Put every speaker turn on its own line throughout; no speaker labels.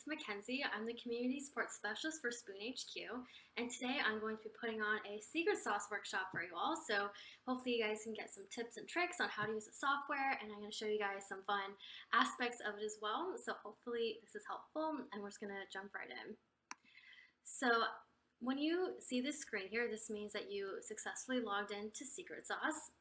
it's Mackenzie. I'm the Community Support Specialist for Spoon HQ, and today I'm going to be putting on a secret sauce workshop for you all. So hopefully you guys can get some tips and tricks on how to use the software, and I'm going to show you guys some fun aspects of it as well. So hopefully this is helpful, and we're just going to jump right in. So when you see this screen here, this means that you successfully logged into Secret Sauce.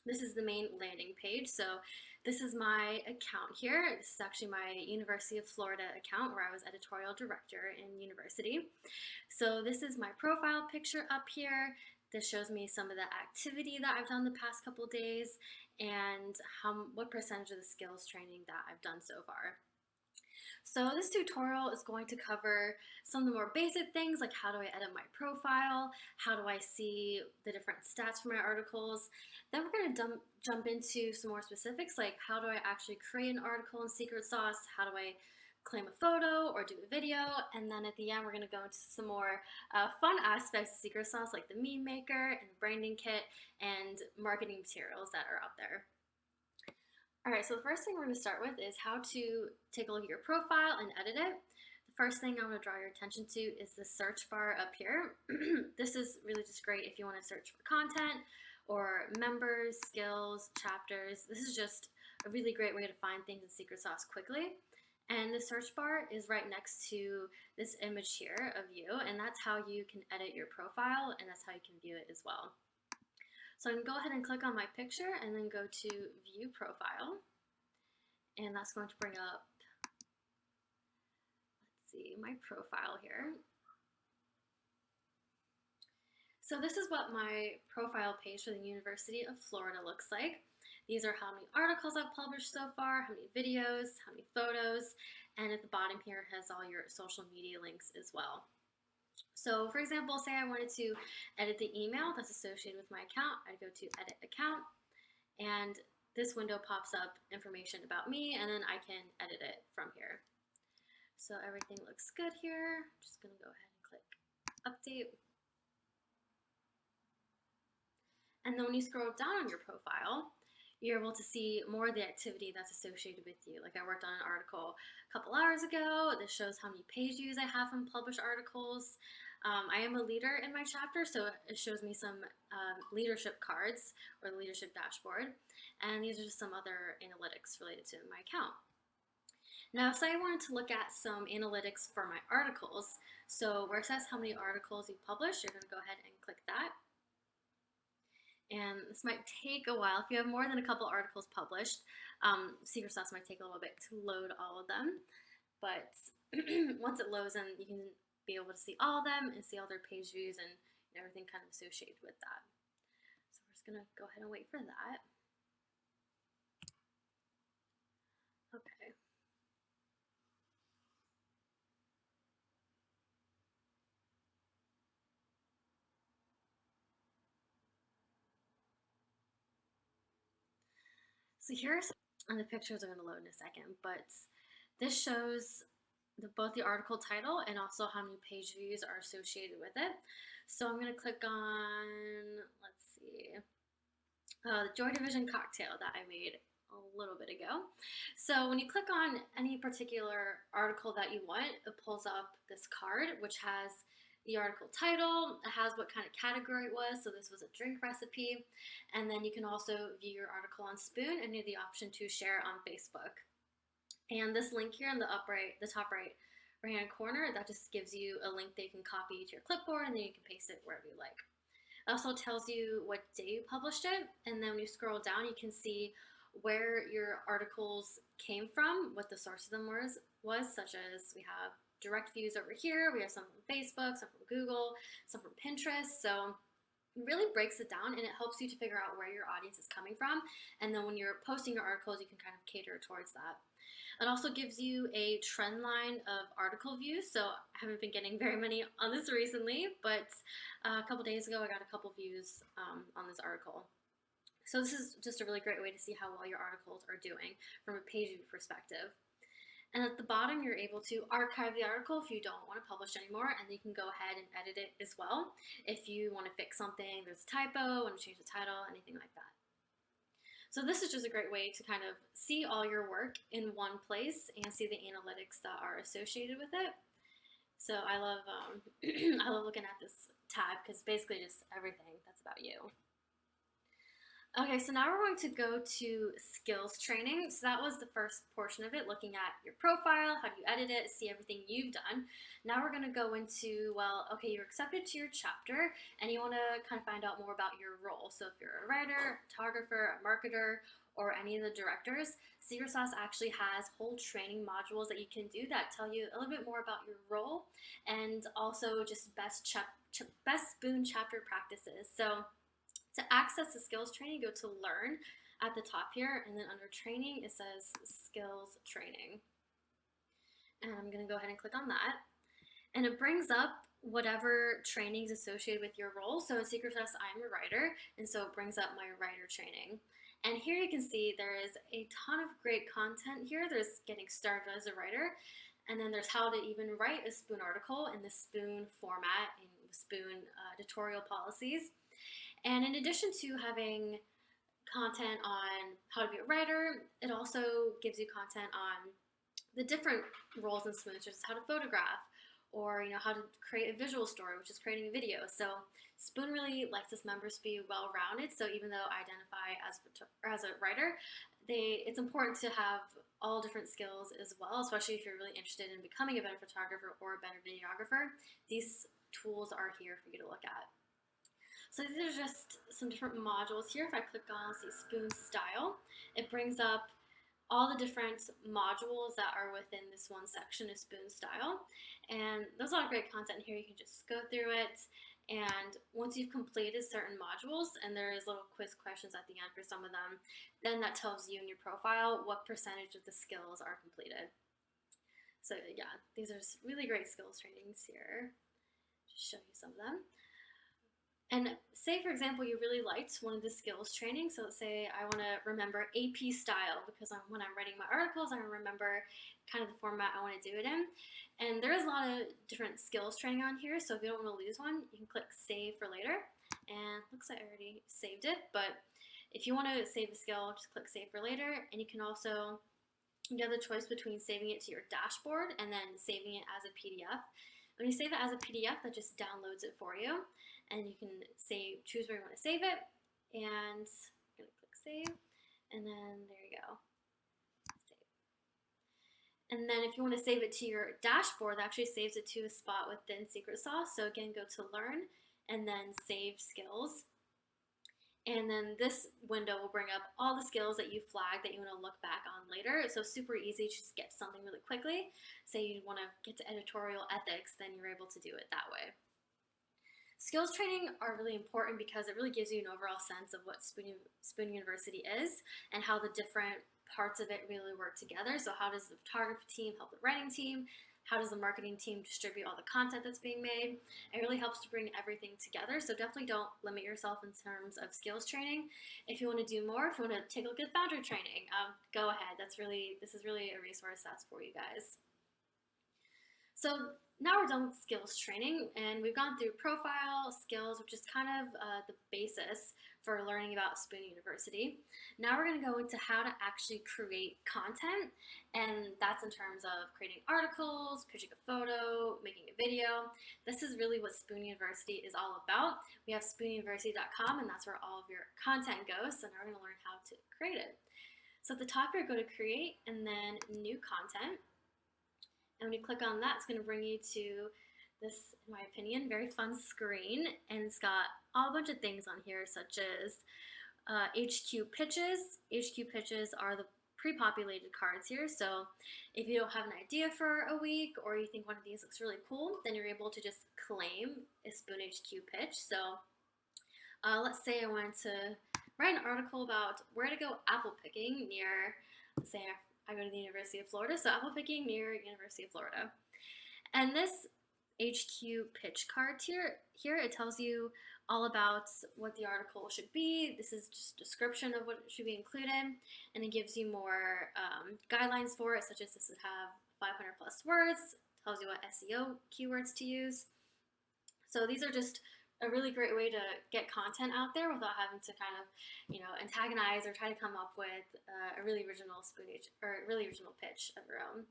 This is the main landing page. So this is my account here. This is actually my University of Florida account where I was editorial director in university. So this is my profile picture up here. This shows me some of the activity that I've done the past couple days and what percentage of the skills training that I've done so far. So this tutorial is going to cover some of the more basic things like how do I edit my profile, how do I see the different stats for my articles. Then we're going to jump into some more specifics like how do I actually create an article in Secret Sauce, how do I claim a photo or do a video, and then at the end we're going to go into some more fun aspects of Secret Sauce like the meme maker and the branding kit and marketing materials that are out there. All right, so the first thing we're going to start with is how to take a look at your profile and edit it. The first thing I want to draw your attention to is the search bar up here. This is really just great if you want to search for content or members, skills, chapters. This is just a really great way to find things in Secret Sauce quickly. And the search bar is right next to this image here of you, and that's how you can edit your profile, and that's how you can view it as well. So I can go ahead and click on my picture and then go to View Profile. And that's going to bring up, let's see, my profile here. So this is what my profile page for the University of Florida looks like. These are how many articles I've published so far, how many videos, how many photos, and at the bottom here has all your social media links as well. So for example, say I wanted to edit the email that's associated with my account, I'd go to Edit Account, and this window pops up information about me, and then I can edit it from here. So everything looks good here. I'm just gonna go ahead and click Update. And then when you scroll down on your profile, you're able to see more of the activity that's associated with you. Like I worked on an article a couple hours ago. This shows how many page views I have from published articles. I am a leader in my chapter, so it shows me some leadership cards or the leadership dashboard. And these are just some other analytics related to my account. Now, say I wanted to look at some analytics for my articles. So where it says how many articles you published, you're gonna go ahead and click that. And this might take a while. If you have more than a couple articles published, Secret Sauce might take a little bit to load all of them. But once it loads in, you can be able to see all of them and see all their page views and everything kind of associated with that. So we're just gonna go ahead and wait for that. Okay. So here's, and the pictures are going to load in a second, but this shows both the article title and also how many page views are associated with it. So I'm going to click on, let's see, the Joy Division cocktail that I made a little bit ago. So when you click on any particular article that you want, it pulls up this card which has the article title, it has what kind of category it was, so this was a drink recipe, and then you can also view your article on Spoon and you have the option to share on Facebook. And this link here in the top right hand corner, that just gives you a link that you can copy to your clipboard and then you can paste it wherever you like. It also tells you what day you published it, and then when you scroll down, you can see where your articles came from, what the source of them was, such as we have direct views over here, we have some from Facebook, some from Google, some from Pinterest. So it really breaks it down and it helps you to figure out where your audience is coming from. And then when you're posting your articles, you can kind of cater towards that. It also gives you a trend line of article views. So I haven't been getting very many on this recently, but a couple days ago I got a couple views on this article. So this is just a really great way to see how well your articles are doing from a page view perspective. And at the bottom, you're able to archive the article if you don't want to publish anymore, and you can go ahead and edit it as well. If you want to fix something, there's a typo, want to change the title, anything like that. So this is just a great way to kind of see all your work in one place and see the analytics that are associated with it. So I love I love looking at this tab because basically just everything that's about you. Okay, so now we're going to go to skills training. So that was the first portion of it, looking at your profile, how do you edit it, see everything you've done. Now we're going to go into, well, okay, you're accepted to your chapter and you want to kind of find out more about your role. So if you're a writer, a photographer, a marketer, or any of the directors, Secret Sauce actually has whole training modules that you can do that tell you a little bit more about your role and also just best Spoon chapter practices. So to access the skills training, go to Learn at the top here, and then under Training, it says Skills Training. And I'm going to go ahead and click on that. And it brings up whatever trainings associated with your role. So in Secret Sauce, I'm a writer, and so it brings up my writer training. And here you can see there is a ton of great content here. There's getting started as a writer, and then there's how to even write a Spoon article in the Spoon format in Spoon editorial policies. And in addition to having content on how to be a writer, it also gives you content on the different roles in Spoon, such as how to photograph, or how to create a visual story, which is creating a video. So Spoon really likes its members to be well-rounded. So even though I identify as a writer, it's important to have all different skills as well, especially if you're really interested in becoming a better photographer or a better videographer. These tools are here for you to look at. So these are just some different modules here. If I click on, see Spoon Style, it brings up all the different modules that are within this one section of Spoon Style. And there's a lot of great content here. You can just go through it. And once you've completed certain modules, and there is little quiz questions at the end for some of them, then that tells you in your profile what percentage of the skills are completed. So yeah, these are really great skills trainings here. Just show you some of them. And say, for example, you really liked one of the skills training. So let's say I want to remember AP style because when I'm writing my articles, I remember kind of the format I want to do it in. And there is a lot of different skills training on here. So if you don't want to lose one, you can click save for later. And looks like I already saved it. But if you want to save the skill, just click save for later. And you can also, you have the choice between saving it to your dashboard and then saving it as a PDF. When you save it as a PDF, that just downloads it for you, and you can choose where you want to save it, and I'm going to click save, and then there you go, save. And then if you want to save it to your dashboard, that actually saves it to a spot within Secret Sauce. So again, go to Learn, and then Save Skills. And then this window will bring up all the skills that you flagged that you want to look back on later. So super easy to just get something really quickly. Say you want to get to editorial ethics, then you're able to do it that way. Skills training are really important because it really gives you an overall sense of what Spoon University is and how the different parts of it really work together. So how does the photography team help the writing team? How does the marketing team distribute all the content that's being made? It really helps to bring everything together. So definitely don't limit yourself in terms of skills training. If you want to do more, if you want to take a look at boundary training, go ahead. This is really a resource that's for you guys. So now we're done with skills training, and we've gone through profile, skills, which is kind of the basis for learning about Spoon University. Now we're going to go into how to actually create content, and that's in terms of creating articles, pitching a photo, making a video. This is really what Spoon University is all about. We have spoonuniversity.com, and that's where all of your content goes, so now we're going to learn how to create it. So at the top here, go to Create, and then New Content. And when you click on that, it's going to bring you to this, in my opinion, very fun screen. And it's got a bunch of things on here, such as HQ pitches. HQ pitches are the pre-populated cards here. So if you don't have an idea for a week or you think one of these looks really cool, then you're able to just claim a Spoon HQ pitch. So let's say I wanted to write an article about where to go apple picking near, let's say I go to the University of Florida, so apple picking near University of Florida. And this HQ pitch card here it tells you all about what the article should be. This is just a description of what should be included, and it gives you more guidelines for it, such as this would have 500 plus words, tells you what SEO keywords to use. So these are just a really great way to get content out there without having to kind of, antagonize or try to come up with a really original Spoon or a really original pitch of your own.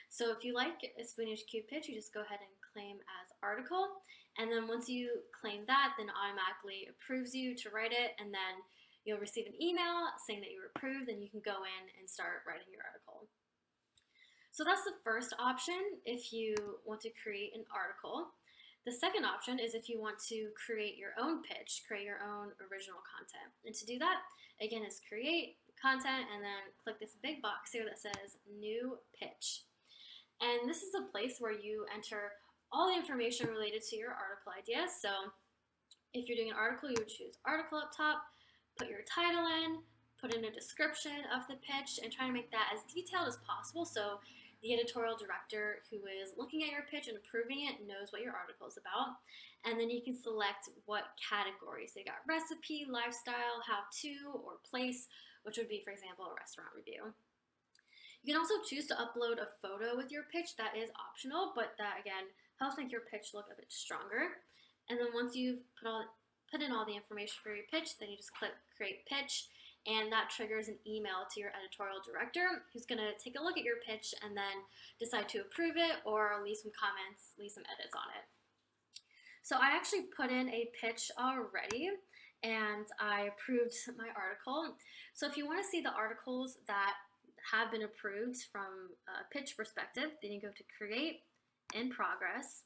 So if you like a Spoon HQ pitch, you just go ahead and claim as article. And then once you claim that, then it automatically approves you to write it. And then you'll receive an email saying that you were approved, and you can go in and start writing your article. So that's the first option if you want to create an article. The second option is if you want to create your own pitch, create your own original content. And to do that, again, is create content and then click this big box here that says new pitch. And this is a place where you enter all the information related to your article idea. So if you're doing an article, you would choose article up top, put your title in, put in a description of the pitch, and try to make that as detailed as possible so the editorial director who is looking at your pitch and approving it knows what your article is about. And then you can select what categories. So you got recipe, lifestyle, how-to, or place, which would be, for example, a restaurant review. You can also choose to upload a photo with your pitch. That is optional, but that, again, helps make your pitch look a bit stronger. And then once you've put in all the information for your pitch, then you just click Create Pitch, and that triggers an email to your editorial director who's going to take a look at your pitch and then decide to approve it or leave some comments, leave some edits on it. So I actually put in a pitch already, and I approved my article. So if you want to see the articles that have been approved from a pitch perspective, then you go to Create, In Progress,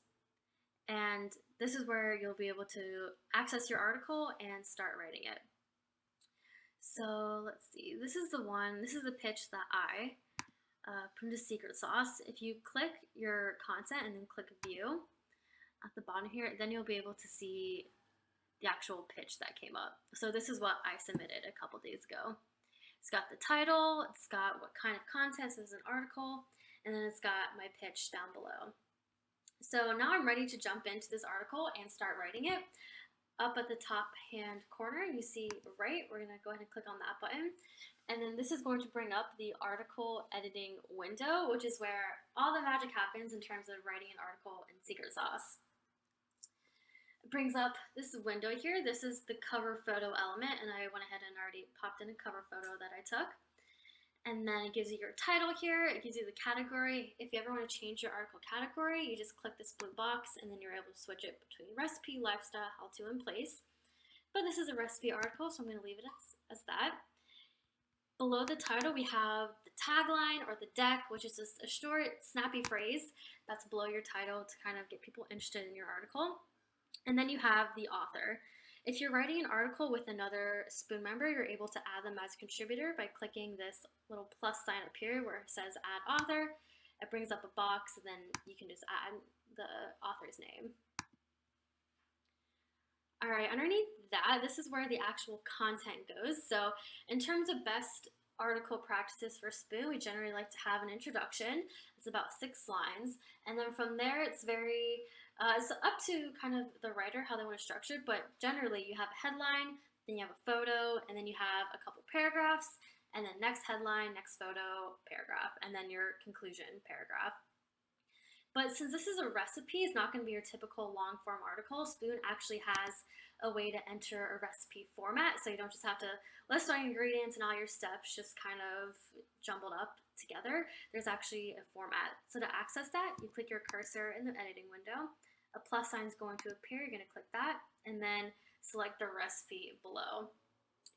and this is where you'll be able to access your article and start writing it. So let's see, this is the pitch that I put into Secret Sauce. If you click your content and then click View at the bottom here, then you'll be able to see the actual pitch that came up. So this is what I submitted a couple days ago. It's got the title, it's got what kind of content is an article, and then it's got my pitch down below. So now I'm ready to jump into this article and start writing it. Up at the top hand corner, you see write. We're going to go ahead and click on that button. And then this is going to bring up the article editing window, which is where all the magic happens in terms of writing an article in Secret Sauce. It brings up this window here. This is the cover photo element, and I went ahead and already popped in a cover photo that I took. And then it gives you your title here. It gives you the category. If you ever want to change your article category, you just click this blue box, and then you're able to switch it between recipe, lifestyle, how-to, and place. But this is a recipe article, so I'm going to leave it as that. Below the title, we have the tagline or the deck, which is just a short, snappy phrase that's below your title to kind of get people interested in your article. And then you have the author. If you're writing an article with another Spoon member, you're able to add them as a contributor by clicking this little plus sign up here where it says Add Author. It brings up a box, and then you can just add the author's name. All right, underneath that, this is where the actual content goes. So in terms of best article practices for Spoon, we generally like to have an introduction. It's about 6 lines. And then from there, it's up to kind of the writer how they want to structure it, but generally you have a headline, then you have a photo, and then you have a couple paragraphs, and then next headline, next photo, paragraph, and then your conclusion paragraph. But since this is a recipe, it's not going to be your typical long form article. Spoon actually has a way to enter a recipe format, so you don't just have to list all your ingredients and all your steps just kind of jumbled up together. There's actually a format. So to access that, you click your cursor in the editing window. A plus sign is going to appear. You're going to click that and then select the recipe below.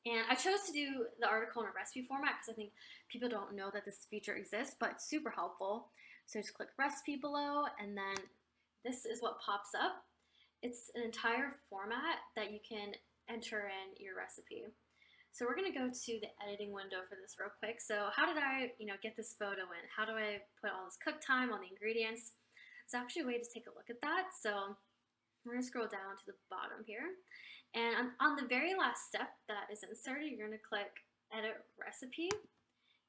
And I chose to do the article in a recipe format because I think people don't know that this feature exists, but it's super helpful. So just click recipe below, and then this is what pops up. It's an entire format that you can enter in your recipe. So we're going to go to the editing window for this real quick. So how did I, get this photo in? How do I put all this cook time, all the ingredients? There's actually a way to take a look at that. So we're going to scroll down to the bottom here. And on the very last step that is inserted, you're going to click Edit Recipe.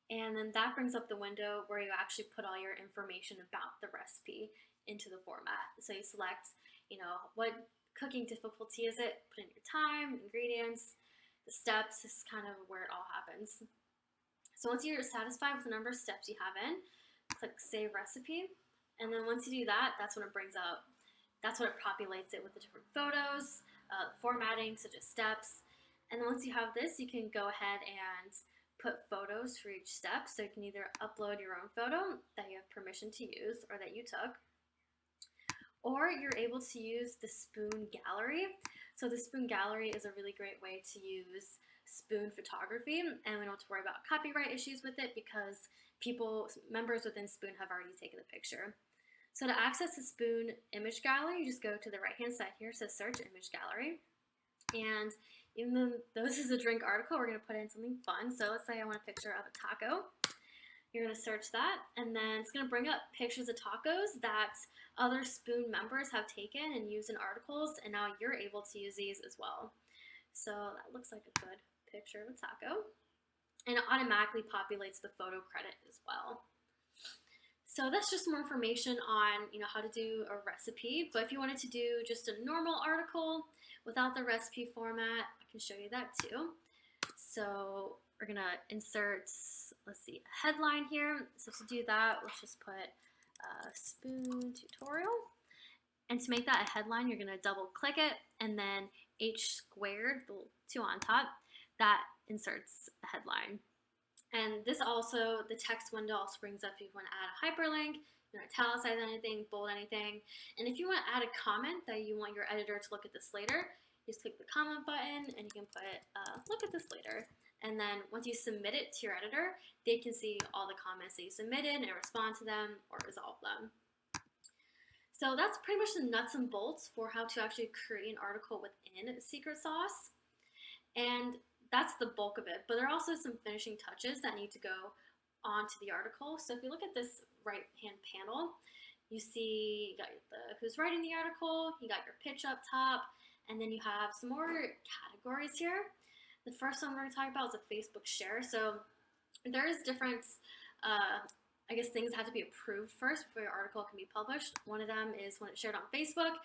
And then that brings up the window where you actually put all your information about the recipe into the format. So you select, what cooking difficulty is it, put in your time, ingredients, the steps. This is kind of where it all happens. So once you're satisfied with the number of steps you have in, click Save Recipe. And then once you do that, that's when it brings up, that's what it populates it with the different photos formatting such as steps. And then once you have this, you can go ahead and put photos for each step. So you can either upload your own photo that you have permission to use or that you took, or you're able to use the Spoon Gallery. So the Spoon Gallery is a really great way to use Spoon photography, and we don't have to worry about copyright issues with it because members within Spoon have already taken the picture. So to access the Spoon Image Gallery, you just go to the right-hand side here, it says Search Image Gallery. And even though this is a drink article, we're going to put in something fun. So let's say I want a picture of a taco. You're going to search that, and then it's going to bring up pictures of tacos that other Spoon members have taken and used in articles, and now you're able to use these as well. So that looks like a good picture of a taco. And it automatically populates the photo credit as well. So that's just more information on how to do a recipe. But if you wanted to do just a normal article without the recipe format, I can show you that too. So we're gonna insert, let's see, a headline here. So to do that, let's just put Spoon tutorial. And to make that a headline, you're gonna double click it, and then H squared, the 2 on top, that inserts a headline. And this also, the text window also brings up if you want to add a hyperlink, you want to italicize anything, bold anything. And if you want to add a comment that you want your editor to look at this later, you just click the comment button and you can put, look at this later. And then once you submit it to your editor, they can see all the comments that you submitted and respond to them or resolve them. So that's pretty much the nuts and bolts for how to actually create an article within Secret Sauce. And that's the bulk of it, but there are also some finishing touches that need to go onto the article. So if you look at this right-hand panel, you see you got who's writing the article, you got your pitch up top, and then you have some more categories here. The first one we're going to talk about is a Facebook share. So there's different, I guess, things have to be approved first before your article can be published. One of them is when it's shared on Facebook.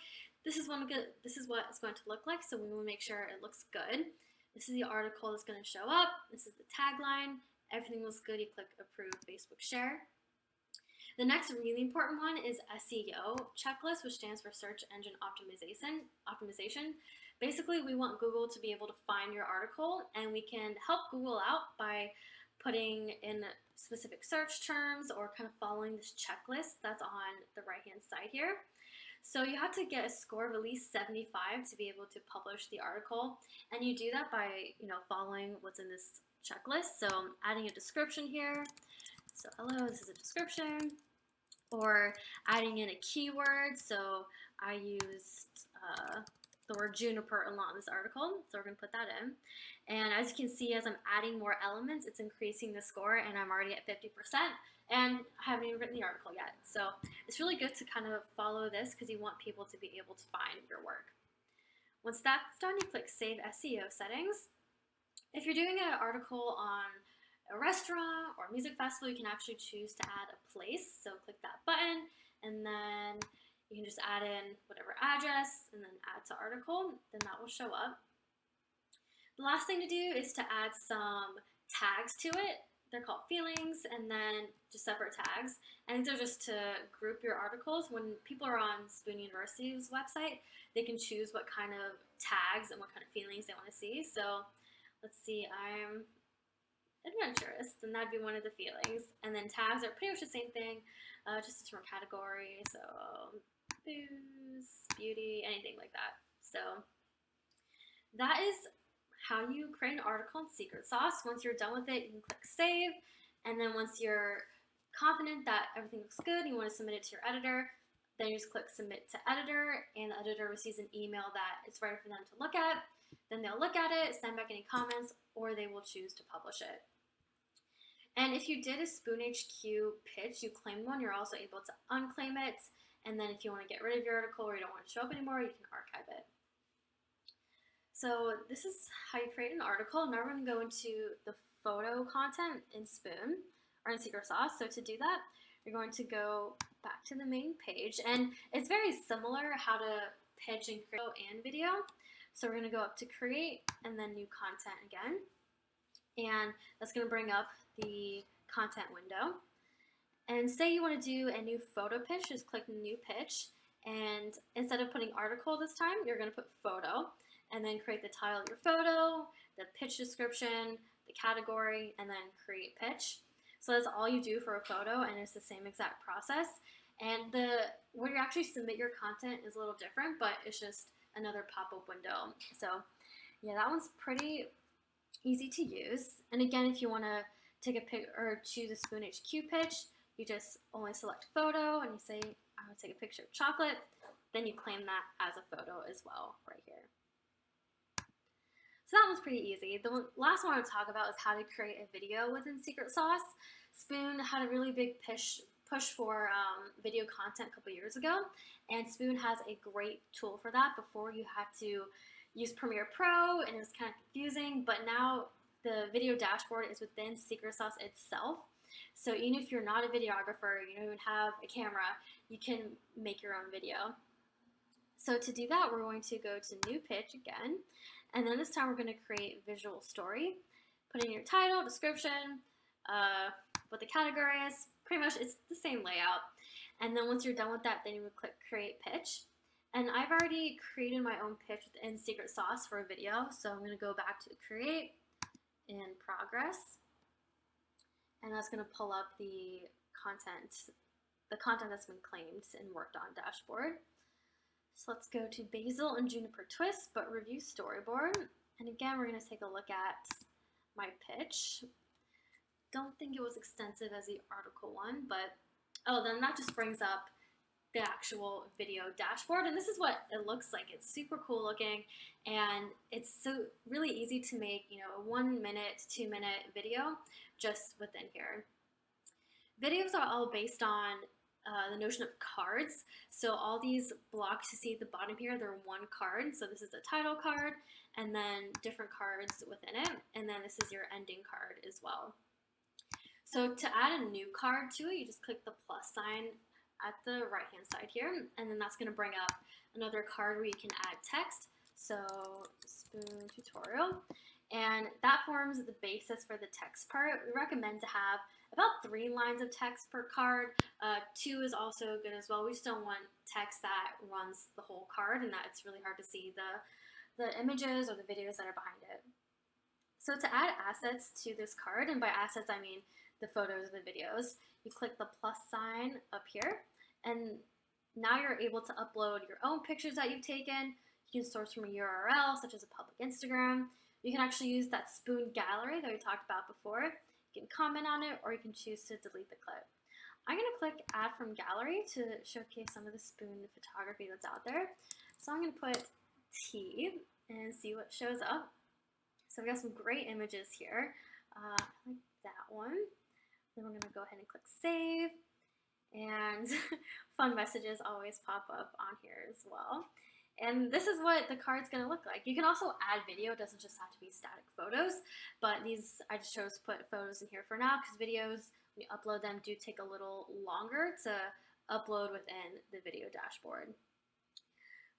This is what it's going to look like, so we will make sure it looks good. This is the article that's going to show up. This is the tagline. Everything looks good. You click approve Facebook share. The next really important one is SEO checklist, which stands for search engine optimization. Basically, we want Google to be able to find your article, and we can help Google out by putting in specific search terms or kind of following this checklist that's on the right-hand side here. So you have to get a score of at least 75 to be able to publish the article, and you do that by following what's in this checklist. So adding a description here. So hello, this is a description, or adding in a keyword. So I used the word juniper a lot in this article, so we're going to put that in. And as you can see, as I'm adding more elements, it's increasing the score, and I'm already at 50%. And I haven't even written the article yet. So it's really good to kind of follow this because you want people to be able to find your work. Once that's done, you click Save SEO Settings. If you're doing an article on a restaurant or a music festival, you can actually choose to add a place. So click that button, and then you can just add in whatever address and then add to article. Then that will show up. The last thing to do is to add some tags to it. They're called feelings, and then just separate tags. And these are just to group your articles. When people are on Spoon University's website, they can choose what kind of tags and what kind of feelings they want to see. So let's see, I'm adventurous, then that'd be one of the feelings. And then tags are pretty much the same thing, just a different category. So booze, beauty, anything like that. So that is how you create an article in Secret Sauce. Once you're done with it, you can click Save, and then once you're confident that everything looks good, you want to submit it to your editor, then you just click Submit to Editor, and the editor receives an email that it's ready for them to look at. Then they'll look at it, send back any comments, or they will choose to publish it. And if you did a Spoon HQ pitch, you claimed one, you're also able to unclaim it, and then if you want to get rid of your article or you don't want it to show up anymore, you can archive it. So this is how you create an article. Now we're going to go into the photo content in Spoon, or in Secret Sauce. So to do that, you're going to go back to the main page, and it's very similar how to pitch and create and video. So we're going to go up to create and then new content again, and that's going to bring up the content window. And say you want to do a new photo pitch, just click new pitch, and instead of putting article this time, you're going to put photo. and then create the title of your photo, the pitch description, the category, and then create pitch. So that's all you do for a photo, and it's the same exact process. And where you actually submit your content is a little different, but it's just another pop-up window. So yeah, that one's pretty easy to use. And again, if you want to take a pic or choose a Spoon HQ pitch, you just only select photo and you say, I want to take a picture of chocolate. Then you claim that as a photo as well right here. So that one's pretty easy. The last one I want to talk about is how to create a video within Secret Sauce. Spoon had a really big push for video content a couple years ago, and Spoon has a great tool for that. Before, you had to use Premiere Pro, and it was kind of confusing, but now the video dashboard is within Secret Sauce itself. So even if you're not a videographer, you don't even have a camera, you can make your own video. So to do that, we're going to go to New Pitch again, and then this time we're going to create Visual Story. Put in your title, description, what the category is. Pretty much it's the same layout. And then once you're done with that, then you would click Create Pitch. And I've already created my own pitch within Secret Sauce for a video, so I'm going to go back to Create and Progress. And that's going to pull up the content that's been claimed and worked on dashboard. So let's go to Basil and Juniper Twist, but review storyboard. And again, we're going to take a look at my pitch. Don't think it was extensive as the article one, but oh, then that just brings up the actual video dashboard, and this is what it looks like. It's super cool looking, and it's so really easy to make, you know, a 1 minute, 2 minute video just within here. Videos are all based on the notion of cards. So all these blocks you see at the bottom here, they're one card. So this is the title card, and then different cards within it, and then this is your ending card as well. So to add a new card to it, you just click the plus sign at the right hand side here, and then that's going to bring up another card where you can add text. So Spoon tutorial, and that forms the basis for the text part. We recommend to have about 3 lines of text per card. 2 is also good as well. We just don't want text that runs the whole card and that it's really hard to see the images or the videos that are behind it. So to add assets to this card, and by assets I mean the photos and the videos, you click the plus sign up here, and now you're able to upload your own pictures that you've taken. You can source from a URL such as a public Instagram. You can actually use that Spoon gallery that we talked about before. You can comment on it, or you can choose to delete the clip. I'm going to click add from gallery to showcase some of the Spoon photography that's out there. So I'm going to put T and see what shows up. So we got some great images here. I like that one. Then we're going to go ahead and click save, and fun messages always pop up on here as well. And this is what the card's going to look like. You can also add video. It doesn't just have to be static photos, but these I just chose to put photos in here for now because videos, when you upload them, do take a little longer to upload within the video dashboard.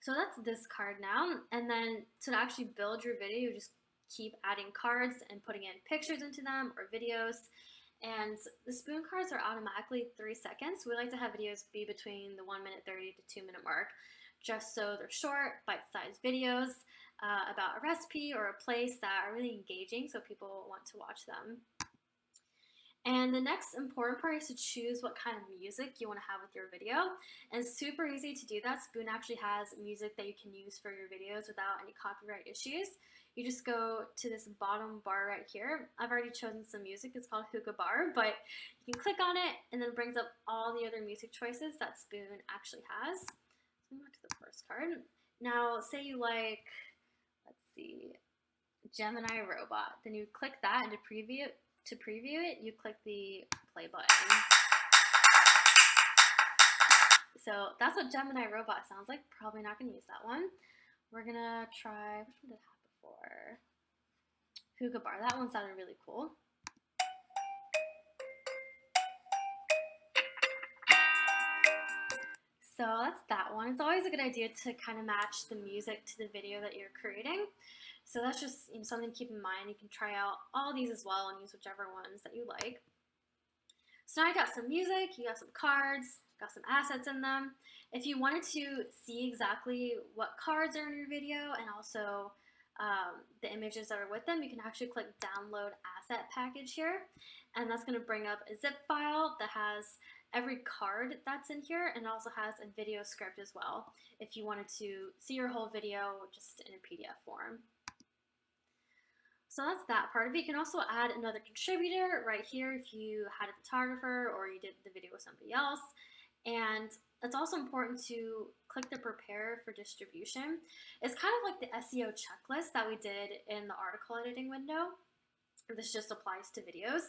So that's this card now, and then to actually build your video, you just keep adding cards and putting in pictures into them or videos. And the Spoon cards are automatically 3 seconds. We like to have videos be between the 1 minute 30 to 2 minute mark, just so they're short, bite-sized videos about a recipe or a place that are really engaging so people want to watch them. And the next important part is to choose what kind of music you want to have with your video. And it's super easy to do that. Spoon actually has music that you can use for your videos without any copyright issues. You just go to this bottom bar right here. I've already chosen some music. It's called Hookah Bar, but you can click on it and then it brings up all the other music choices that Spoon actually has. So I'm going to the first card. Now, say you like, let's see, Gemini Robot. Then you click that, and to preview it, you click the play button. So that's what Gemini Robot sounds like. Probably not going to use that one. We're going to try, which one did I have before? Hookah Bar. That one sounded really cool. So that's that one. It's always a good idea to kind of match the music to the video that you're creating. So that's just something to keep in mind. You can try out all these as well and use whichever ones that you like. So now you got some music, you got some cards, got some assets in them. If you wanted to see exactly what cards are in your video and also the images that are with them, you can actually click download asset package here, and that's going to bring up a zip file that has every card that's in here, and also has a video script as well if you wanted to see your whole video just in a PDF form. So that's that part of it. You can also add another contributor right here if you had a photographer or you did the video with somebody else. And it's also important to click the prepare for distribution. It's kind of like the SEO checklist that we did in the article editing window. This just applies to videos.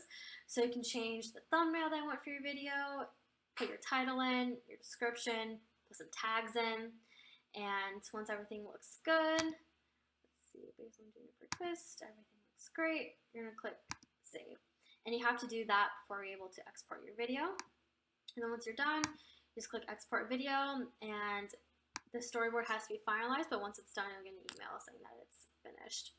So you can change the thumbnail that you want for your video, put your title in, your description, put some tags in, and once everything looks good, let's see, basil and juniper twist, everything looks great, you're gonna click save. And you have to do that before you're able to export your video. And then once you're done, just click export video, and the storyboard has to be finalized, but once it's done, you'll get an email saying that it's finished.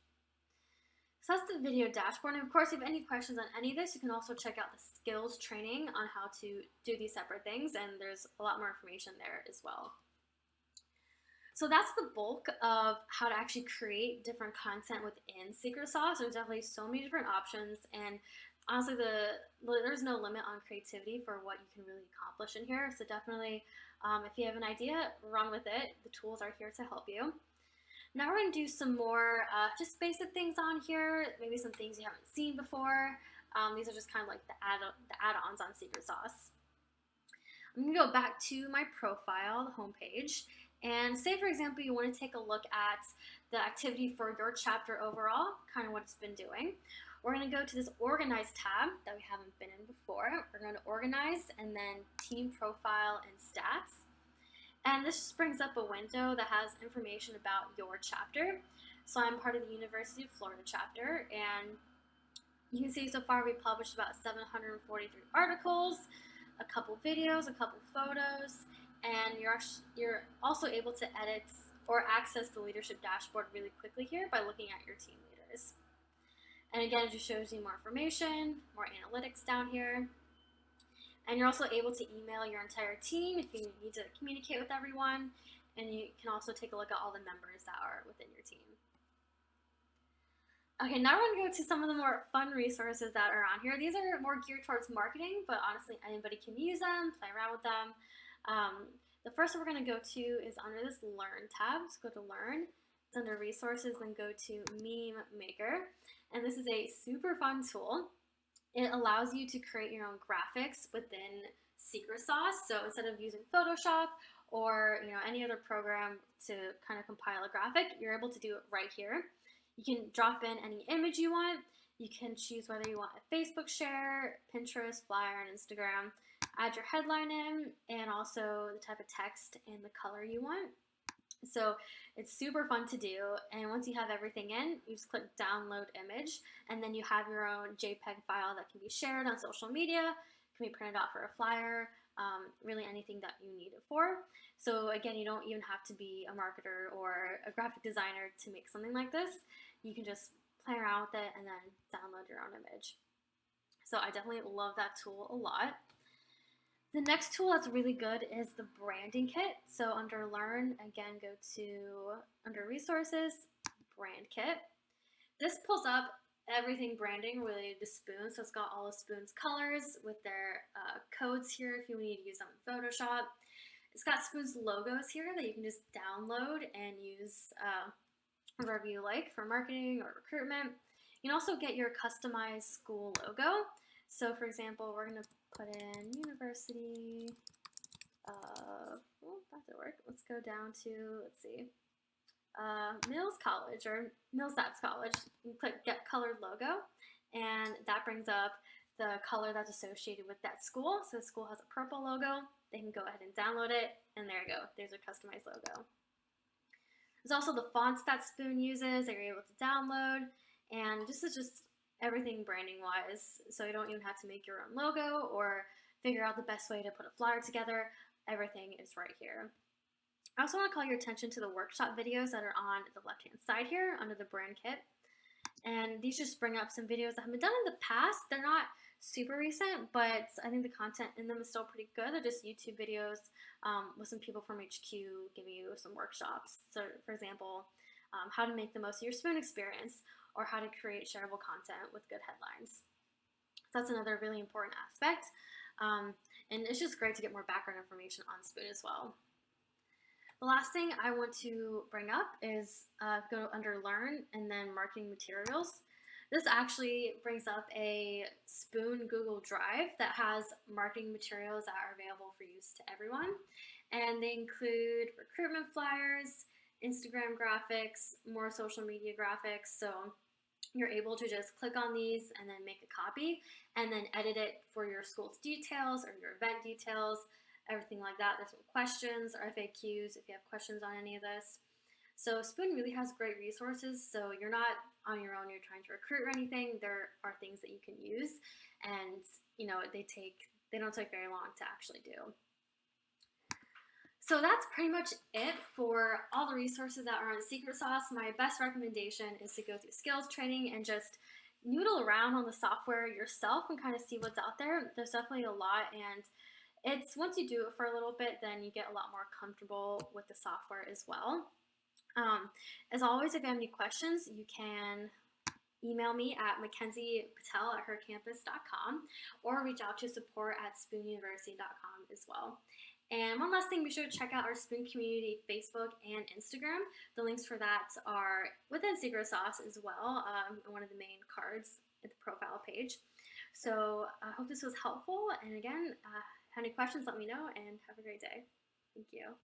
So that's the video dashboard. And of course, if you have any questions on any of this, you can also check out the skills training on how to do these separate things, and there's a lot more information there as well. So that's the bulk of how to actually create different content within Secret Sauce. There's definitely so many different options, and honestly, there's no limit on creativity for what you can really accomplish in here. So definitely, if you have an idea, run with it. The tools are here to help you. Now we're going to do some more just basic things on here, maybe some things you haven't seen before. These are just kind of like the add-ons on Secret Sauce. I'm going to go back to my profile, the homepage, and say, for example, you want to take a look at the activity for your chapter overall, kind of what it's been doing. We're going to go to this Organize tab that we haven't been in before. We're going to Organize and then Team Profile and Stats. And this just brings up a window that has information about your chapter. So I'm part of the University of Florida chapter, and you can see so far we published about 743 articles, a couple videos, a couple photos, and you're also able to edit or access the leadership dashboard really quickly here by looking at your team leaders. And again, it just shows you more information, more analytics down here. And you're also able to email your entire team if you need to communicate with everyone. And you can also take a look at all the members that are within your team. Okay, now we're going to go to some of the more fun resources that are on here. These are more geared towards marketing, but honestly, anybody can use them, play around with them. The first one we're going to go to is under this Learn tab. So go to Learn. It's under Resources, then go to Meme Maker. And this is a super fun tool. It allows you to create your own graphics within Secret Sauce. So instead of using Photoshop or any other program to kind of compile a graphic, you're able to do it right here. You can drop in any image you want. You can choose whether you want a Facebook share, Pinterest, flyer, and Instagram. Add your headline in, and also the type of text and the color you want. So it's super fun to do, and once you have everything in, you just click download image, and then you have your own JPEG file that can be shared on social media, can be printed out for a flyer, really anything that you need it for. So again, you don't even have to be a marketer or a graphic designer to make something like this. You can just play around with it and then download your own image. So I definitely love that tool a lot. The next tool that's really good is the branding kit. So under Learn, again, go to under Resources, Brand Kit. This pulls up everything branding related to Spoon. So it's got all of Spoon's colors with their codes here if you need to use them in Photoshop. It's got Spoon's logos here that you can just download and use wherever you like for marketing or recruitment. You can also get your customized school logo. So for example, we're going to put in University of, that didn't work. Let's go down to, let's see, Mills College or Millsaps College. You click Get Colored Logo, and that brings up the color that's associated with that school. So the school has a purple logo. They can go ahead and download it, and there you go. There's a customized logo. There's also the fonts that Spoon uses that you're able to download, and this is just everything branding wise, so you don't even have to make your own logo or figure out the best way to put a flyer together. Everything is right here. I also want to call your attention to the workshop videos that are on the left hand side here under the brand kit, and these just bring up some videos that have been done in the past. They're not super recent, but I think the content in them is still pretty good. They're just YouTube videos with some people from HQ giving you some workshops. So, for example, how to make the most of your spoon experience, or how to create shareable content with good headlines. So that's another really important aspect. And it's just great to get more background information on Spoon as well. The last thing I want to bring up is go under Learn and then Marketing Materials. This actually brings up a Spoon Google Drive that has marketing materials that are available for use to everyone. And they include recruitment flyers, Instagram graphics, more social media graphics. So you're able to just click on these and then make a copy and then edit it for your school's details or your event details, everything like that. There's some questions or FAQs if you have questions on any of this. So Spoon really has great resources, so you're not on your own, you're trying to recruit or anything. There are things that you can use, and they don't take very long to actually do. So that's pretty much it for all the resources that are on Secret Sauce. My best recommendation is to go through skills training and just noodle around on the software yourself and kind of see what's out there. There's definitely a lot, and it's once you do it for a little bit, then you get a lot more comfortable with the software as well. As always, if you have any questions, you can email me at mackenziepatel@hercampus.com or reach out to support@spoonuniversity.com as well. And one last thing, be sure to check out our Spoon Community Facebook and Instagram. The links for that are within Secret Sauce as well, one of the main cards at the profile page. So I hope this was helpful. And again, have any questions, let me know, and have a great day. Thank you.